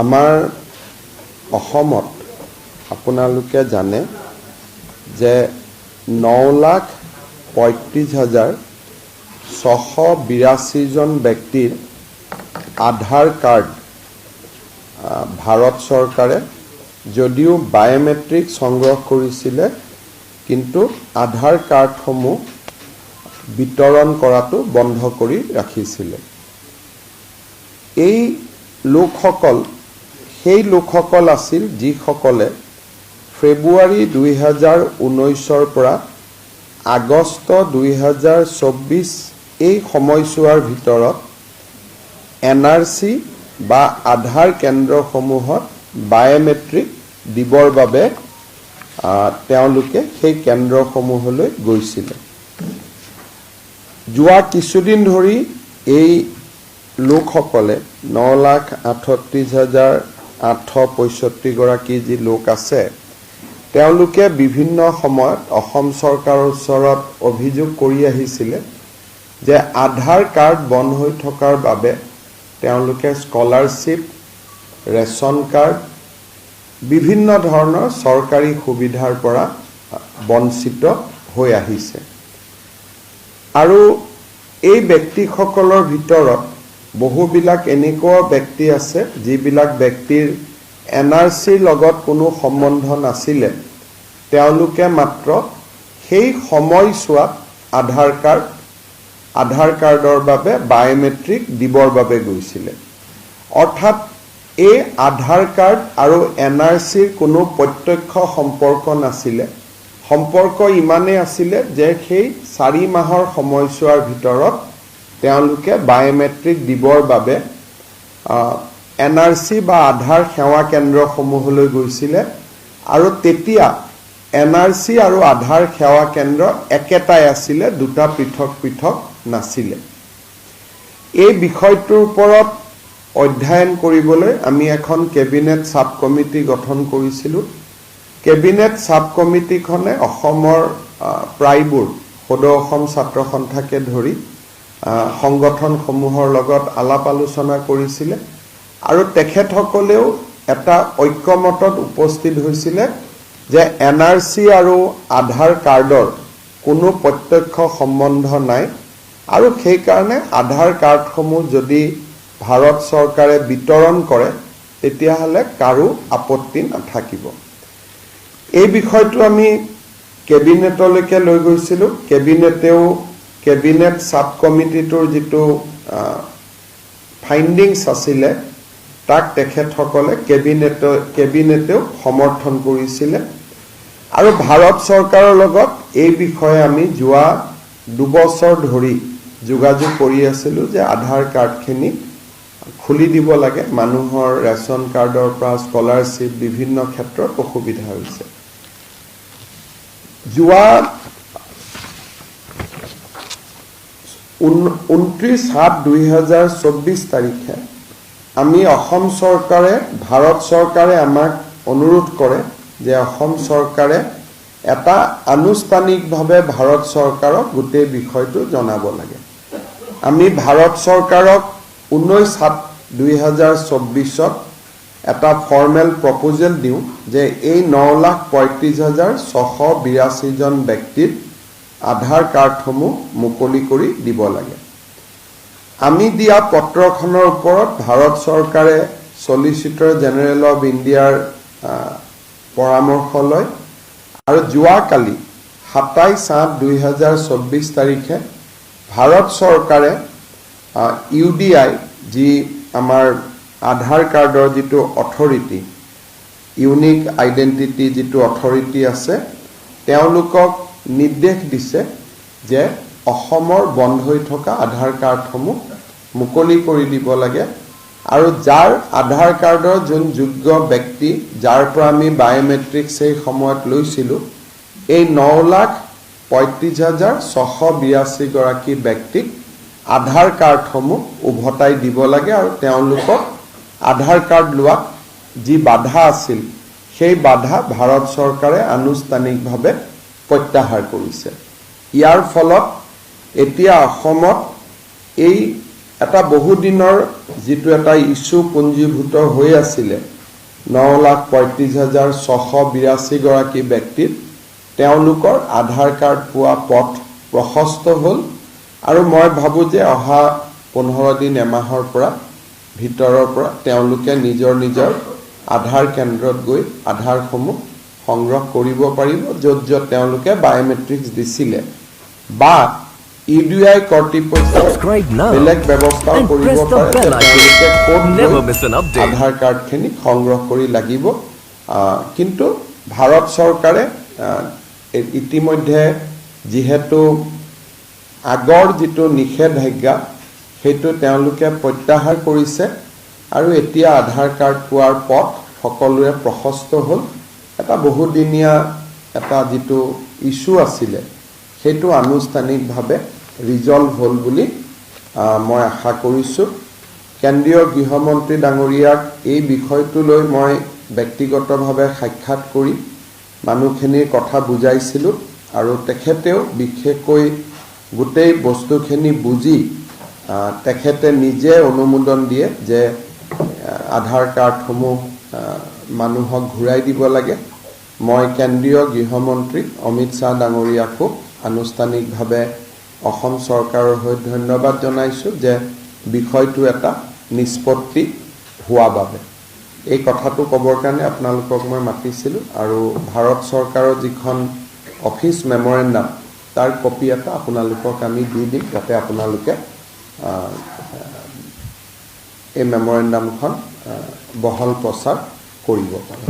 আমাৰ অসমত আপোনালোকে জানে যে 9,35,682 জন ব্যক্তিৰ আধাৰ কাৰ্ড ভাৰত চৰকাৰে যদিও বায়োমেট্ৰিক সংগ্ৰহ কৰিছিলে কিন্তু আধাৰ কাৰ্ডসমূহ বিতৰণ কৰাটো বন্ধ কৰি ৰাখিছিলে। এই লোকসকল সেই লোকসকল আছিল যিসকলে ফেব্ৰুৱাৰী 2019 পৰা আগষ্ট 2024 এই সময়ছোৱাৰ ভিতৰত এনআৰচি বা আধাৰ কেন্দ্ৰসমূহত বায়োমেট্ৰিক দিবৰ বাবে তেওঁলোকে সেই কেন্দ্ৰসমূহলৈ গৈছিল। যোৱা কিছুদিন ধৰি এই লোকসকলে 9,38,865 গৰাকী যি লোক আছে তেওঁলোকে বিভিন্ন সময়ত অসম চৰকাৰৰ ওচৰত অভিযোগ কৰি আহিছিলে যে আধাৰ কাৰ্ড বন্ধ হৈ থকাৰ বাবে তেওঁলোকে স্কলাৰশ্বিপ, ৰেচন কাৰ্ড, বিভিন্ন ধৰণৰ চৰকাৰী সুবিধাৰ পৰা বঞ্চিত হৈ আহিছে। আৰু এই ব্যক্তিসকলৰ ভিতৰত বহুবিলাক এনেকুৱা ব্যক্তি আছে যিবিলাক ব্যক্তিৰ এনআৰচিৰ লগত কোনো সম্বন্ধ নাছিলে, তেওঁলোকে মাত্ৰ সেই সময়ছোৱাত আধাৰ কাৰ্ডৰ বাবে বায়োমেট্ৰিক দিবৰ বাবে গৈছিলে। অৰ্থাৎ এই আধাৰ কাৰ্ড আৰু এনআৰচিৰ কোনো প্ৰত্যক্ষ সম্পৰ্ক নাছিলে। সম্পৰ্ক ইমানেই আছিলে যে সেই 4 মাহৰ সময়ছোৱাৰ ভিতৰত তেওঁলোকে বায়োমেট্ৰিক দিবৰ বাবে এনআৰচি বা আধাৰ সেৱা কেন্দ্ৰসমূহলৈ গৈছিলে আৰু তেতিয়া এনআৰচি আৰু আধাৰ সেৱা কেন্দ্ৰ একেটাই আছিলে, দুটা পৃথক পৃথক নাছিলে। এই বিষয়টোৰ ওপৰত অধ্যয়ন কৰিবলৈ আমি এখন কেবিনেট সাব কমিটি গঠন কৰিছিলোঁ। কেবিনেট সাব কমিটিখনে অসমৰ প্ৰায়বোৰ সদৌ অসম ছাত্ৰ সন্থাকে ধৰি সংগঠনসমূহৰ লগত আলাপ আলোচনা কৰিছিলে আৰু তেখেতসকলেও এটা ঐক্যমতত উপস্থিত হৈছিলে যে এনআৰচি আৰু আধাৰ কাৰ্ডৰ কোনো প্ৰত্যক্ষ সম্বন্ধ নাই আৰু সেইকাৰণে আধাৰ কাৰ্ডসমূহ যদি ভাৰত চৰকাৰে বিতৰণ কৰে তেতিয়াহ'লে কাৰো আপত্তি নাথাকিব। এই বিষয়টো আমি কেবিনেটলৈকে লৈ গৈছিলোঁ। কেবিনেট সাব কমিটিটোৰ যিটো ফাইণ্ডিংছ আছিলে তাক তেখেতসকলে কেবিনেটেও সমৰ্থন কৰিছিলে আৰু ভাৰত চৰকাৰৰ লগত এই বিষয়ে আমি যোৱা 2 বছৰ ধৰি যোগাযোগ কৰি আছিলোঁ যে আধাৰ কাৰ্ডখিনি খুলি দিব লাগে। মানুহৰ ৰেচন কাৰ্ডৰ পৰা স্কলাৰশ্বিপ বিভিন্ন ক্ষেত্ৰত অসুবিধা হৈছে। যোৱা 29/7/2024 তাৰিখে আমি ভাৰত চৰকাৰে আমাক অনুৰোধ কৰে যে অসম চৰকাৰে এটা আনুষ্ঠানিকভাৱে ভাৰত চৰকাৰক গোটেই বিষয়টো জনাব লাগে। আমি ভাৰত চৰকাৰক 19/7/2024 এটা ফৰ্মেল প্ৰপ'জেল দিওঁ যে এই 9,35,682 জন ব্যক্তিৰ আধাৰ কাৰ্ডসমূহ মুকলি কৰি দিব লাগে। আমি দিয়া পত্ৰখনৰ ওপৰত ভাৰত চৰকাৰে চলিচিটৰ জেনেৰেল অফ ইণ্ডিয়াৰ পৰামৰ্শ লয় আৰু যোৱাকালি 27/8/2024 তাৰিখে ভাৰত চৰকাৰে UDI যি আমাৰ আধাৰ কাৰ্ডৰ যিটো অথৰিটি, ইউনিক আইডেণ্টিটি যিটো অথৰিটি আছে, তেওঁলোকক নিৰ্দেশ দিছে যে অসমৰ বন্ধ হৈ থকা আধাৰ কাৰ্ডসমূহ মুকলি কৰি দিব লাগে আৰু যাৰ আধাৰ কাৰ্ডৰ যোন যোগ্য ব্যক্তি যাৰ পৰা আমি বায়োমেট্ৰিক সেই সময়ত লৈছিলোঁ, এই 9,35,682 গৰাকী ব্যক্তিক আধাৰ কাৰ্ডসমূহ উভতাই দিব লাগে আৰু তেওঁলোকক আধাৰ কাৰ্ড লোৱাত যি বাধা আছিল সেই বাধা ভাৰত চৰকাৰে আনুষ্ঠানিকভাৱে প্ৰত্যাহাৰ কৰিছে। ইয়াৰ ফলত এতিয়া অসমত এই এটা বহুদিনৰ যিটো এটা ইস্যু পুঞ্জীভূত হৈ আছিলে 9,35,682 গৰাকী ব্যক্তিৰ তেওঁলোকৰ আধাৰ কাৰ্ড পোৱা পথ প্ৰশস্ত হ'ল আৰু মই ভাবো যে অহা 15 দিন এমাহৰ পৰা ভিতৰৰ পৰা তেওঁলোকে নিজৰ নিজৰ আধাৰ কেন্দ্ৰত গৈ আধাৰসমূহ সংগ্ৰহ কৰিব পাৰিব য'ত য'ত তেওঁলোকে বায়োমেট্ৰিক্স দিছিলে বা ইউডিআই কৰ্তৃপক্ষই বেলেগ ব্যৱস্থা কৰিব পাৰে তেওঁলোকে ক'ত আধাৰ কাৰ্ডখিনি সংগ্ৰহ কৰি লাগিব কিন্তু ভাৰত চৰকাৰে ইতিমধ্যে যিহেতু আগৰ যিটো নিষেধাজ্ঞা সেইটো তেওঁলোকে প্ৰত্যাহাৰ কৰিছে আৰু এতিয়া আধাৰ কাৰ্ড পোৱাৰ পথ সকলোৰে প্ৰশস্ত হ'ল এটা বহুদিনীয়া এটা যিটো ইস্যু আছিলে সেইটো আনুষ্ঠানিকভাৱে ৰিজলভ হ'ল বুলি মই আশা কৰিছোঁ কেন্দ্ৰীয় গৃহমন্ত্ৰী ডাঙৰীয়াক এই বিষয়টো লৈ মই ব্যক্তিগতভাৱে সাক্ষাৎ কৰি মানুহখিনিৰ কথা বুজাইছিলোঁ আৰু তেখেতেও বিশেষকৈ গোটেই বস্তুখিনি বুজি তেখেতে নিজে অনুমোদন দিয়ে যে আধাৰ কাৰ্ডসমূহ মানুহক ঘূৰাই দিব লাগে মই কেন্দ্ৰীয় গৃহমন্ত্ৰী অমিত শ্বাহ ডাঙৰীয়াকো আনুষ্ঠানিকভাৱে অসম চৰকাৰৰ হৈ ধন্যবাদ জনাইছোঁ যে বিষয়টো এটা নিষ্পত্তি হোৱা বাবে এই কথাটো ক'বৰ কাৰণে আপোনালোকক মই মাতিছিলোঁ আৰু ভাৰত চৰকাৰৰ যিখন অফিচ মেমৰেণ্ডাম তাৰ কপি এটা আপোনালোকক আমি দি দিম যাতে আপোনালোকে এই মেমৰেণ্ডামখন বহল প্ৰচাৰ কৰিব পাৰে